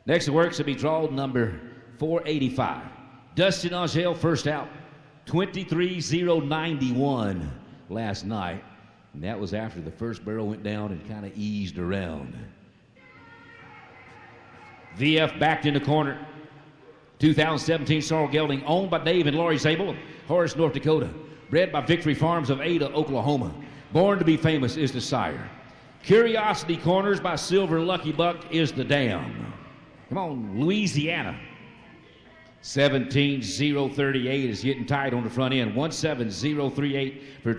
Next to works will be draw number 485. Dustin Angele, first out. 23-091 last night. And that was after the first barrel went down and kind of eased around. VF backed in the corner. 2017 Sorrel Gelding, owned by Dave and Laurie Zabel of Horace, North Dakota. Bred by Victory Farms of Ada, Oklahoma. Born to be famous is the sire. Curiosity Corners by Silver Lucky Buck is the dam. Come on, Louisiana. 17-038 is getting tight on the front end. 17038 for